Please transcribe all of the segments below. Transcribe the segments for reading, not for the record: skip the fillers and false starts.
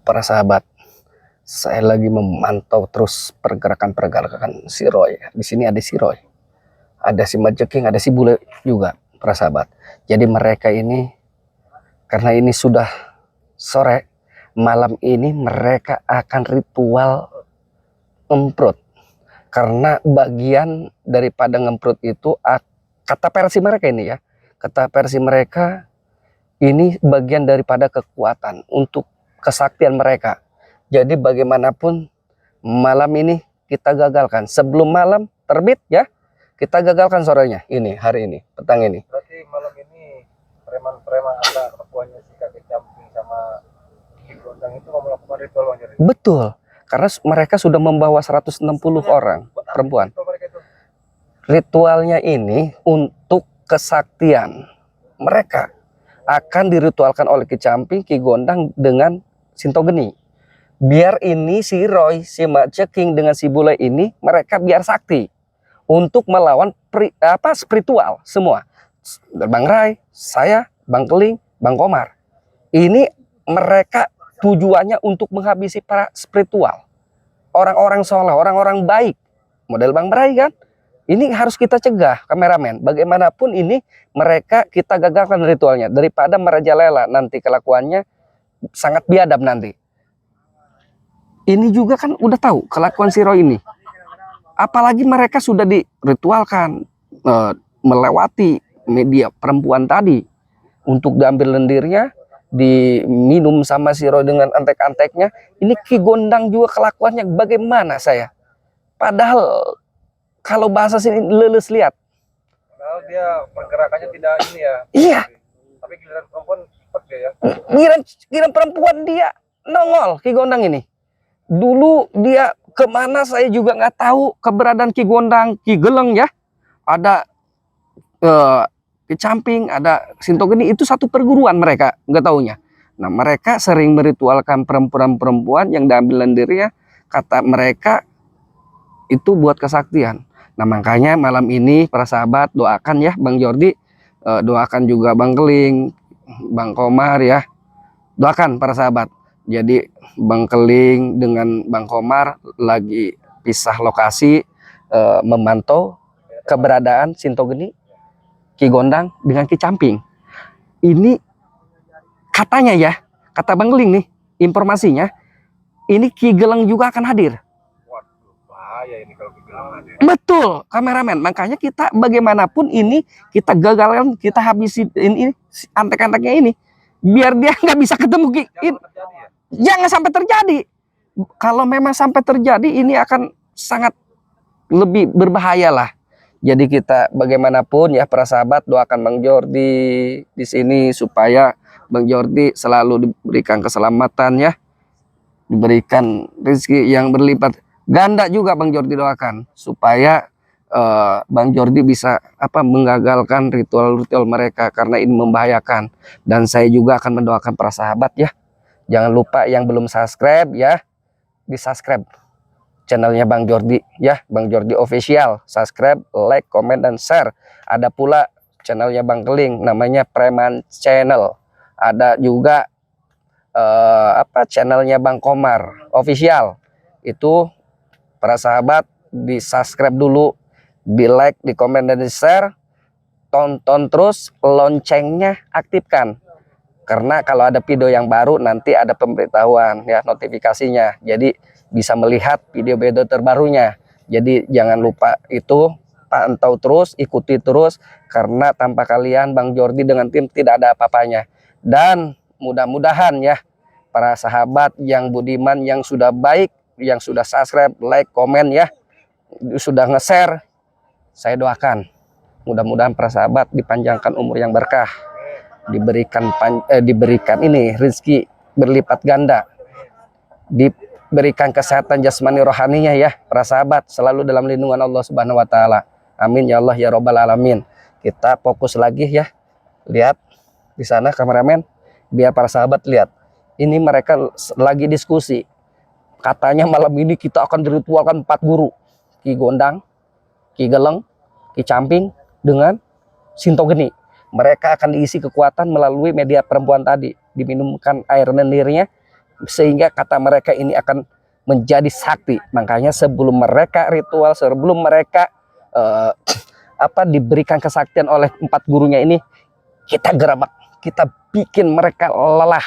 Para sahabat, saya lagi memantau terus pergerakan-pergerakan si Roy. Di sini ada si Roy, ada si Majeking, ada si Bule juga, para sahabat. Jadi mereka ini, karena ini sudah sore, malam ini mereka akan ritual ngemprut. Karena bagian daripada ngemprut itu, kata versi mereka ini ya, kata versi mereka ini bagian daripada kekuatan untuk kesaktian mereka. Jadi bagaimanapun malam ini kita gagalkan. Sebelum malam terbit ya, kita gagalkan sorenya. Ini hari ini, petang ini. Berarti malam ini preman-preman ada ketuanya si kakek camping sama si gondang itu mau melakukan ritual Bang Jari? Betul, karena mereka sudah membawa 160 orang perempuan. Ritualnya ini untuk kesaktian. Mereka akan diritualkan oleh Ki Camping, Ki Gondang dengan Sintogeni. Biar ini si Roy, si Majeking dengan si Bule ini mereka biar sakti untuk melawan spiritual semua. Bang Rai, saya, Bang Keling, Bang Komar. Ini mereka tujuannya untuk menghabisi para spiritual. Orang-orang soleh, orang-orang baik. Model Bang Rai kan? Ini harus kita cegah, kameramen. Bagaimanapun ini mereka kita gagalkan ritualnya daripada merajalela nanti kelakuannya sangat biadab nanti. Ini juga kan udah tahu kelakuan si Roy ini. Apalagi mereka sudah diritualkan melewati media perempuan tadi untuk diambil lendirnya, diminum sama si Roy dengan antek-anteknya. Ini Ki Gondang juga kelakuannya bagaimana saya? Padahal kalau bahasa sini leles lihat. Padahal dia pergerakannya tidak ini ya. Iya. Tapi giliran perempuan cepat dia ya. Giliran perempuan dia nongol Ki Gondang ini. Dulu dia kemana saya juga nggak tahu keberadaan Ki Gondang, Ki Geleng ya. Ada Ki Camping, ada Sintogeni, itu satu perguruan mereka nggak taunya. Nah mereka sering meritualkan perempuan-perempuan yang diambil lendirnya, kata mereka itu buat kesaktian. Nah makanya malam ini para sahabat doakan ya Bang Jordi, doakan juga Bang Keling, Bang Komar ya, doakan para sahabat. Jadi Bang Keling dengan Bang Komar lagi pisah lokasi, memantau keberadaan Sintogeni, Ki Gondang dengan Ki Camping. Ini katanya ya, kata Bang Keling nih informasinya, ini Ki Geleng juga akan hadir. Bahaya ini kalau kegelangan ya. Betul, kameramen. Makanya kita bagaimanapun ini kita gagalkan, kita habisi ini antek-anteknya ini, biar dia nggak bisa ketemu. Jangan sampai terjadi. Kalau memang sampai terjadi, ini akan sangat lebih berbahaya lah. Jadi kita bagaimanapun ya para sahabat doakan Bang Jordi di sini supaya Bang Jordi selalu diberikan keselamatan ya, diberikan rezeki yang berlipat ganda juga. Bang Jordi doakan supaya Bang Jordi bisa menggagalkan ritual-ritual mereka karena ini membahayakan. Dan saya juga akan mendoakan para sahabat ya, jangan lupa yang belum subscribe ya, di subscribe channelnya Bang Jordi ya, Bang Jordi Official. Subscribe, like, komen, dan share. Ada pula channelnya Bang Keling namanya Preman Channel. Ada juga channelnya Bang Komar Official. Itu para sahabat di subscribe dulu, di like, di komen, dan di share. Tonton terus, loncengnya aktifkan, karena kalau ada video yang baru nanti ada pemberitahuan ya, notifikasinya, jadi bisa melihat video-video terbarunya. Jadi jangan lupa itu, pantau terus, ikuti terus, karena tanpa kalian Bang Jordi dengan tim tidak ada apa-apanya. Dan mudah-mudahan ya para sahabat yang budiman, yang sudah baik, yang sudah subscribe, like, komen ya, sudah nge-share, saya doakan mudah-mudahan para sahabat dipanjangkan umur yang berkah, diberikan ini rezeki berlipat ganda, diberikan kesehatan jasmani rohaninya ya para sahabat, selalu dalam lindungan Allah Subhanahu wa taala. Amin ya Allah ya robbal alamin. Kita fokus lagi ya. Lihat di sana kameramen, biar para sahabat lihat. Ini mereka lagi diskusi. Katanya malam ini kita akan diritualkan 4 guru. Ki Gondang, Ki Geleng, Ki Camping dengan Sintogeni. Mereka akan diisi kekuatan melalui media perempuan tadi. Diminumkan air lendirnya, sehingga kata mereka ini akan menjadi sakti. Makanya sebelum mereka ritual, sebelum mereka diberikan kesaktian oleh 4 gurunya ini, kita gerebek, kita bikin mereka lelah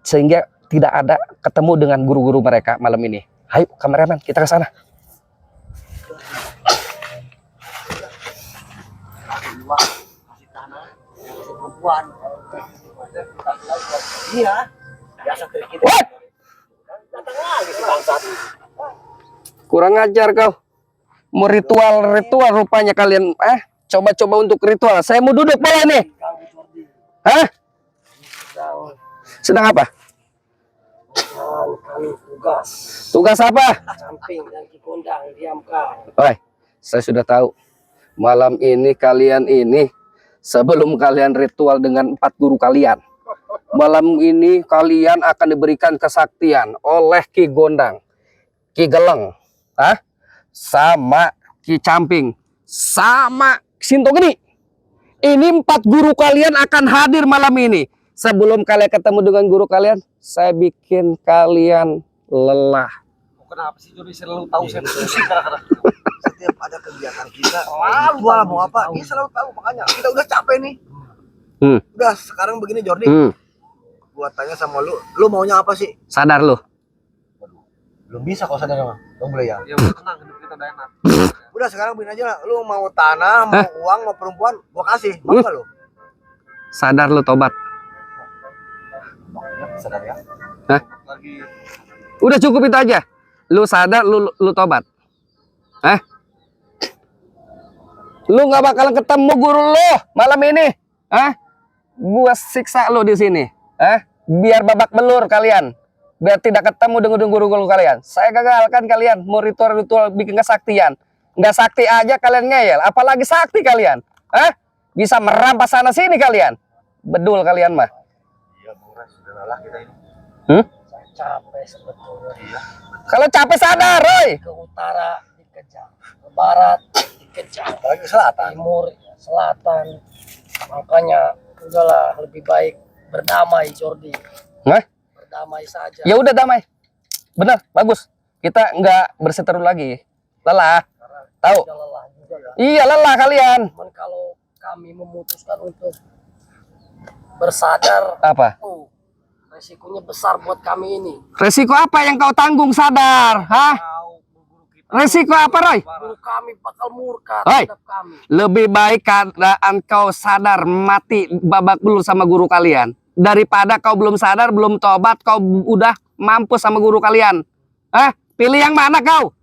sehingga tidak ada ketemu dengan guru-guru mereka malam ini. Ayo kameramen, kita ke sana. Kasih tanah, kasih perempuan. Iya, biasa trik kita. Datang lagi si bangsat. Kurang ajar kau. Mau ritual rupanya kalian. Coba-coba untuk ritual. Saya mau duduk boleh nih. Hah? Sedang apa? Kami tugas. Tugas apa? Camping dan Kikondang diamkan. Oi, saya sudah tahu. Malam ini kalian ini, sebelum kalian ritual dengan 4 guru kalian, malam ini kalian akan diberikan kesaktian oleh Ki Gondang, Ki Geleng, sama Ki Camping, sama Sinto Geni. Ini 4 guru kalian akan hadir malam ini. Sebelum kalian ketemu dengan guru kalian, saya bikin kalian lelah. Kenapa sih Jody selalu tahu saya pusing kadang-kadang. Setiap ada kegiatan kita, ritual mau apa, dia selalu tahu. Makanya kita udah capek nih. Udah sekarang begini Jordi, gua tanya sama lu maunya apa sih? Sadar lu. Belum bisa kalau sadar mah, lu boleh ya. Ya udah tenang, hidup kita udah enak. Udah sekarang begini aja lah, lu mau tanah, mau uang, mau perempuan, gua kasih, mau nggak lu? Sadar lu, tobat. Sadar ya. Lagi Udah cukup itu aja. Lu sadar, lu tobat. Lu nggak bakalan ketemu guru lu malam ini. Gua siksa lu di sini. Biar babak belur kalian. Biar tidak ketemu dengan guru-guru kalian. Saya gagalkan kalian mau ritual-ritual bikin kesaktian. Nggak sakti aja kalian ngeyel, apalagi sakti kalian. Bisa merampas sana sini kalian. Bedul kalian mah. Iya, Bang Ras, sudah lelah kita ini. capek sebetulnya. Iya. Kalau capek sadar, Roy. Ke utara dikejar, ke barat dikejar, Lagi ke selatan. timur, selatan. Makanya udahlah lebih baik berdamai, Jordi. Berdamai saja. Ya udah damai. Benar, bagus. Kita nggak berseteru lagi. Lelah. Tahu? Udah lelah juga ya. Iya, lelah kalian. Cuman kalau kami memutuskan untuk bersadar, Apa? resikonya besar buat kami ini. Resiko apa yang kau tanggung sadar? Resiko apa, Roy? Guru kami bakal murka Hoi. terhadap kami. Lebih baik keadaan kau sadar mati babak belur sama guru kalian daripada kau belum sadar, belum tobat, kau udah mampus sama guru kalian. Pilih yang mana kau?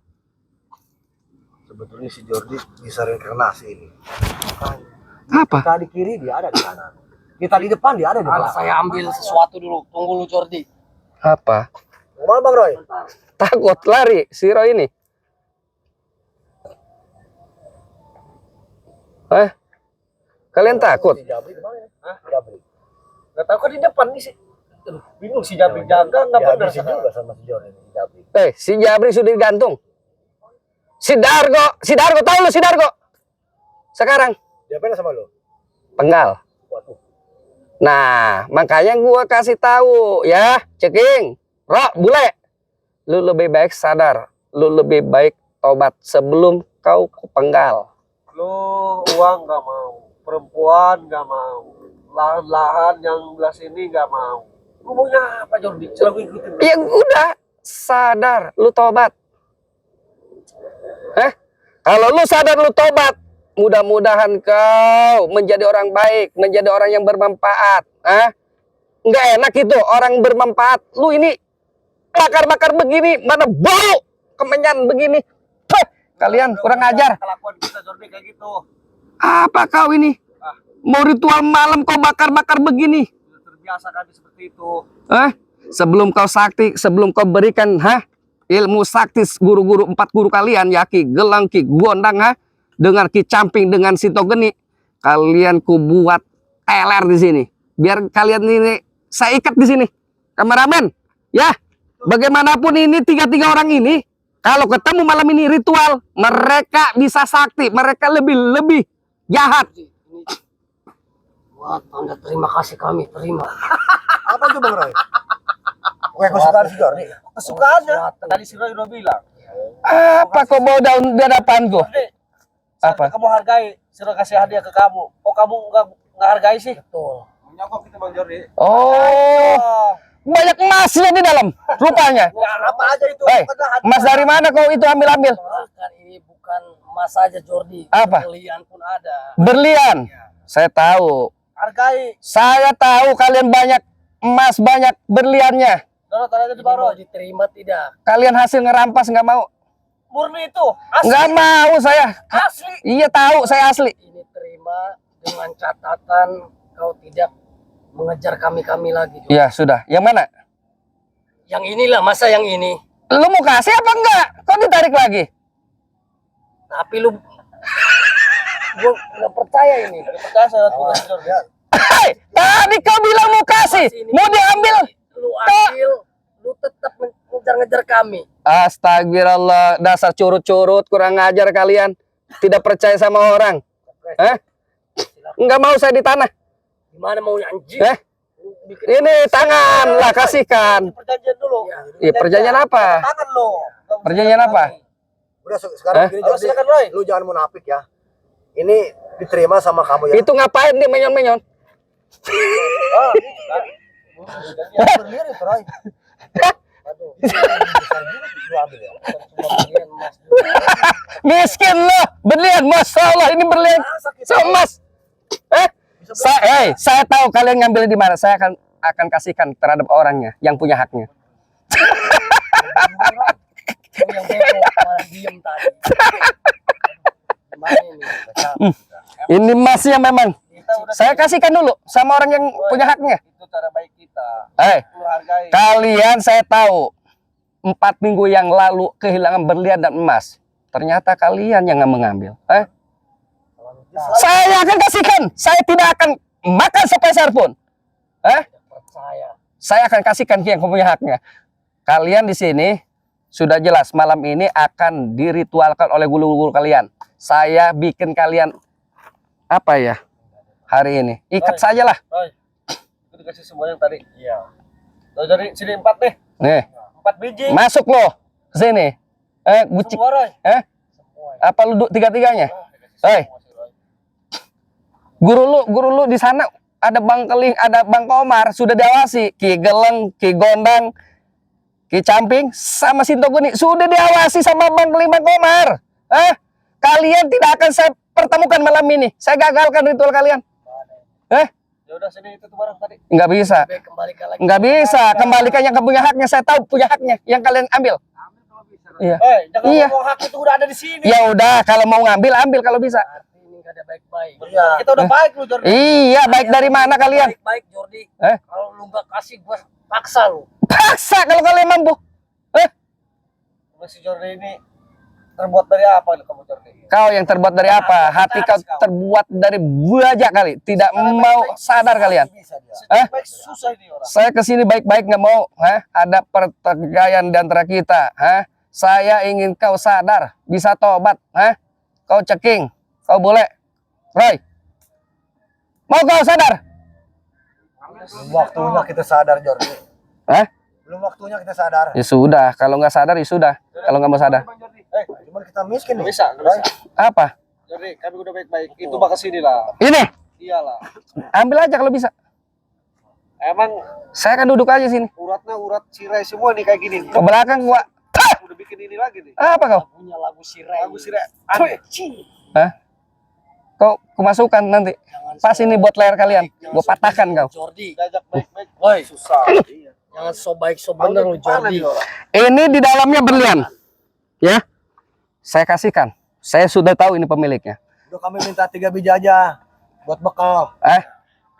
Sebetulnya si Jordi bisa reinkarnasi ini. Apa? Kita di kiri, dia ada di kanan. Kita di depan, dia ada di Alah, belakang. saya ambil sesuatu dulu. Tunggu lu, Jordi. Apa? Kemana Bang Roy? Bentar. Takut lari si Roy ini. Kalian takut? Si Jabri kemana ya? Jabri. Gak tahu kan di depan nih sih. Aduh, bingung si Jabri jaga nggak Dia benar bisa juga sama si Jordi. Si Jabri. Si Jabri sudah digantung. Si Dargo tahu lu si Dargo? Sekarang Dia pernah sama lu? penggal. Waduh. Nah, makanya gua kasih tahu ya, Ceking, Rok, Bule. Lu lebih baik sadar, lu lebih baik tobat sebelum kau penggal. Lo uang nggak mau, perempuan nggak mau, lahan-lahan yang belah sini nggak mau. Lu maunya apa, Jordi? Selalu ikutin. Ya udah, sadar, lu tobat. Kalau lu sadar, lu tobat, mudah-mudahan kau menjadi orang baik, menjadi orang yang bermanfaat. Nggak enak itu orang bermanfaat. Lu ini bakar-bakar begini, mana bau kemenyan begini. Kalian kurang ajar. Kelakuan kita, Jordi, kayak gitu. Apa kau ini? Mau ritual malam kau bakar-bakar begini? Sudah terbiasa kami seperti itu. Sebelum kau sakti, sebelum kau berikan ilmu sakti guru-guru 4 guru kalian, ya Ki Gelang, Ki Gondang, dengan Ki Camping, dengan Sinto Geni, kalian ku buat teler di sini. Biar kalian ini saya ikat di sini. Kameramen, ya. Bagaimanapun ini tiga orang ini, kalau ketemu malam ini ritual, mereka bisa sakti, mereka lebih jahat. Ini buat tanda terima kasih kami terima. Apa tuh Bang Roy? Kue kesukaan si Jordi. Kesukaannya. Tadi si Roy udah bilang. Apa kau bawa daun di hadapanku? Jordi, Apa? kamu hargai, si Roy kasih hadiah ke kamu. Oh kamu nggak hargai sih? Betul. Menyokok kita Bang Jordi. Oh, banyak emasnya di dalam rupanya. Ya, apa aja itu? Hei, emas dari mana kau itu ambil-ambil? Bahkan ini bukan emas saja Jordi, Apa? berlian pun ada. Berlian. Saya tahu. Hargai. Saya tahu kalian banyak emas, banyak berliannya. Dono tanya di Ini mau Baro. diterima tidak? Kalian hasil ngerampas nggak mau? Murni itu. Asli. Nggak mau saya. Asli. Iya tahu, saya asli. Ini terima dengan catatan kau tidak mengejar kami lagi. Jordi. Iya sudah. Yang mana? Yang inilah masa yang ini. Lu mau kasih apa enggak? Kok ditarik lagi? Tapi lu gua nggak percaya ini. Percaya saya bukan si Jordi. Hei, tadi kau bilang mau kasih, mau diambil. Lu ambil, lu tetap ngejar-ngejar kami. Astagfirullah, dasar curut-curut, kurang ngajar kalian. Tidak percaya sama orang. Enggak mau saya di tanah. Gimana maunya anjing? Lu bikin Ini tangan lah, kasihkan. Perjanjian dulu. Iya, perjanjian apa? Tangan lo. Perjanjian apa? Udah sekarang begini Halo, Jordi. silakan, Roy. Lu jangan munafik ya. Ini diterima sama kamu ya. Itu ngapain dia menyon-menyon? Berdiri tuh, Roy. Aduh. Besar juga lu ambil ya. cuma berlian emas juga. Miskin loh, berlian, masya Allah ini berlian emas. Saya tahu kalian ngambil di mana. Saya akan kasihkan terhadap orangnya yang punya haknya. Lu yang bego malah diem tadi. Gimana ini? Ini emasnya memang. Kita udah Saya kasihkan dulu sama orang yang punya haknya. itu cara baik kita. Lu hargai. Kalian saya tahu 4 minggu yang lalu kehilangan berlian dan emas. Ternyata kalian yang mengambil. Saya akan kasihkan. Saya tidak akan makan sepeser pun. Percaya. Saya akan kasihkan yang punya haknya. Kalian di sini sudah jelas malam ini akan diritualkan oleh guru-guru kalian. Saya bikin kalian apa ya hari ini? Ikat sajalah. Roy. Itu dikasih semua yang tadi. Iya. Jadi sini 4 deh. Nih, 4 biji. masuk loh ke sini. Gucik. Semua, Roy. Apa lu tiga-tiganya? Dikasih Hei. semua si Roy. Guru lu di sana ada Bang Keling, ada Bang Komar, sudah diawasi. Ki Geleng, Ki Gondang, Ki Camping, sama Sinto Geni sudah diawasi sama Bang Keling, Bang Komar. Kalian tidak akan saya pertemukan malam ini. Saya gagalkan ritual kalian. Ya udah sini itu tuh barang tadi. Nggak bisa. Baik, kembalikan lagi. Nggak bisa. Kembalikan yang punya haknya. Saya tahu punya haknya. Yang kalian ambil. Iya. Jangan Iya. ngomong hak itu udah ada di sini. Ya udah, kalau mau ngambil, ambil kalau bisa. Arti ini gak ada baik-baik. Iya. Kita udah baik lu Jordi. Iya, baik dari mana kalian? Baik-baik Jordi. Eh? Kalau lu gak kasih gua paksa lu. Paksa kalau kalian mampu. Si Jordi ini terbuat dari apa nih kamu Jordi? Kau yang terbuat dari apa? Hati kau terbuat dari buaya kali. Tidak mau sadar kalian. Baik susah ini orang. Saya kesini baik-baik nggak mau. Ada pertikaian di antara kita. Saya ingin kau sadar, bisa tobat. Kau ceking, kau boleh. Roy, mau kau sadar? Belum waktunya kita sadar, Jordi. Belum waktunya kita sadar. Ya sudah, kalau nggak sadar ya sudah. Kalau nggak mau sadar, Cuman kita miskin Nggak nih. bisa, nggak bisa. apa? Jordi, kami udah baik-baik. Itu bakal sini lah. Ini, Iyalah. ambil aja kalau bisa. Emang Saya akan duduk aja sini. uratnya urat cirai semua nih kayak gini. Ke belakang gua. Udah bikin ini lagi nih. Apa kau? Punya lagu Sirai. Lagu cirai aneh. Kau kemasukan nanti. Pas ini buat layar kalian. Gua patahkan kau. Jordi. Diajak baik-baik. Woi, Susah. Iya. jangan so baik so bener lu Jordi. Ini di dalamnya berlian. Ya. Saya kasihkan. Saya sudah tahu ini pemiliknya. Udah kami minta 3 biji aja buat bekal.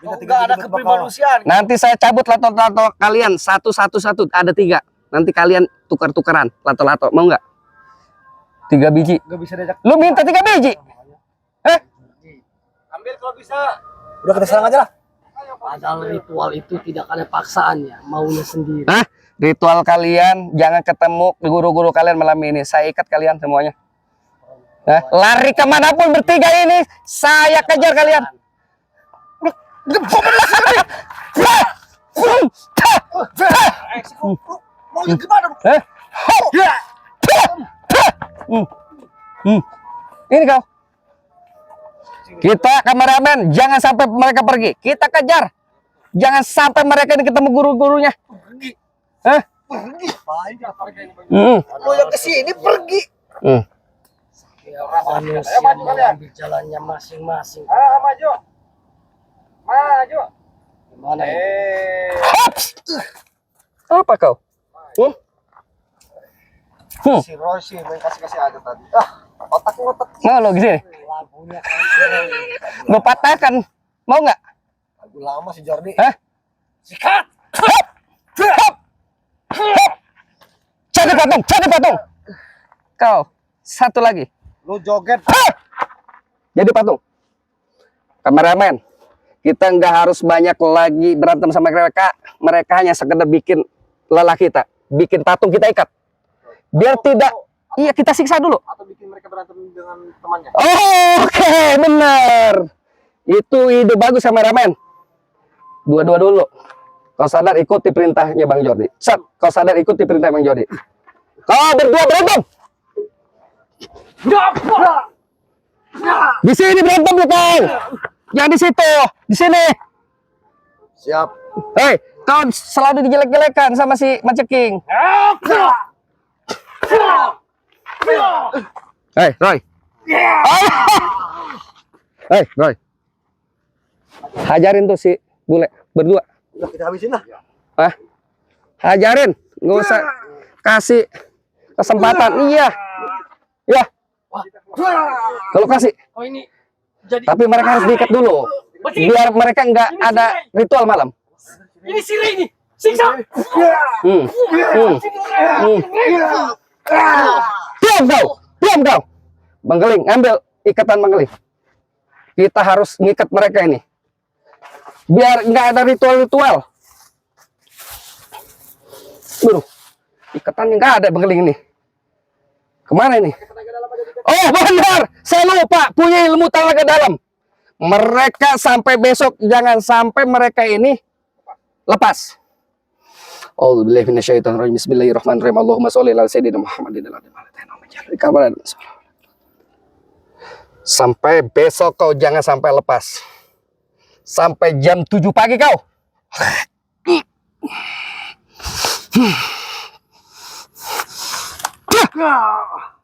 Minta 3 Enggak ada biji buat bekal. keprimanusiaan. Nanti saya cabut lato-lato kalian satu. Ada 3. Nanti kalian tukar-tukaran lato-lato. Mau nggak? 3 biji. Enggak bisa diajak. Lu minta 3 biji. Ambil kalau bisa. Udah kita serang aja lah. Padahal ritual itu tidak ada paksaannya, maunya sendiri. Ritual kalian jangan ketemu guru-guru kalian malam ini. Saya ikat kalian semuanya. Lari kemanapun bertiga ini, saya kejar kalian. Maunya gimana? Eh? Ini kau. Kita kameramen, jangan sampai mereka pergi. Kita kejar. Jangan sampai mereka ini ketemu guru-gurunya. Hah? Pergi. Lo yang kesini pergi. Ya, manusia mengambil jalannya masing-masing. Maju. Maju. Gimana ini? Hops! Apa kau? Si Roy sih main kasih-kasih aja tadi. Otak-otak. Mau lo gini? Lagunya kan Gue patahkan. Mau nggak? Lagu lama si Jordi. Hah? sikat. Jadi patung. Kau, satu lagi. Lu joget. Jadi patung. Kameramen, kita nggak harus banyak lagi berantem sama mereka. Mereka hanya sekedar bikin lelah kita. Bikin patung kita ikat. Biar tidak, iya kita siksa dulu. Atau bikin mereka berantem dengan temannya. Oke, benar. Itu ide bagus kameramen. Dua-dua dulu. Kau sadar ikuti perintahnya Bang Jordi. Kau sadar ikuti perintah Bang Jordi. Kau berdua berantem. Di sini berantem lu kau. Jangan di situ. Di sini. Siap. Hei, kau selalu dijelek-jelekan sama si Maceking. Hei, Roy. Hei, Roy. Hajarin tuh si bule berdua. Udah kita habisin lah. Hah? Hajarin, nggak usah kasih kesempatan. Iya, ya. Kalau kasih, Oh ini jadi tapi mereka harus diikat dulu, biar mereka nggak ada ritual malam. ini sirih ini. Siksa. Diam kau, Bang Geling, ambil ikatan Bang Geling. Kita harus ngikat mereka ini, biar nggak ada ritual-ritual. Buru, ikatannya nggak ada Bang Geling ini. Kemana ini? Oh benar, saya lupa punya ilmu tenaga dalam. Mereka sampai besok jangan sampai mereka ini lepas. Bismillahirrahmanirrahim. Allahumma sholli ala sayyidina Muhammadin. Sampai besok kau jangan sampai lepas. Sampai jam 7 pagi kau.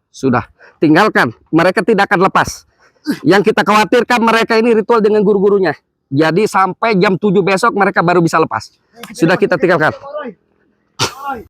Sudah, tinggalkan. Mereka tidak akan lepas. Yang kita khawatirkan mereka ini ritual dengan guru-gurunya. Jadi sampai jam 7 besok mereka baru bisa lepas. Sudah kita tinggalkan.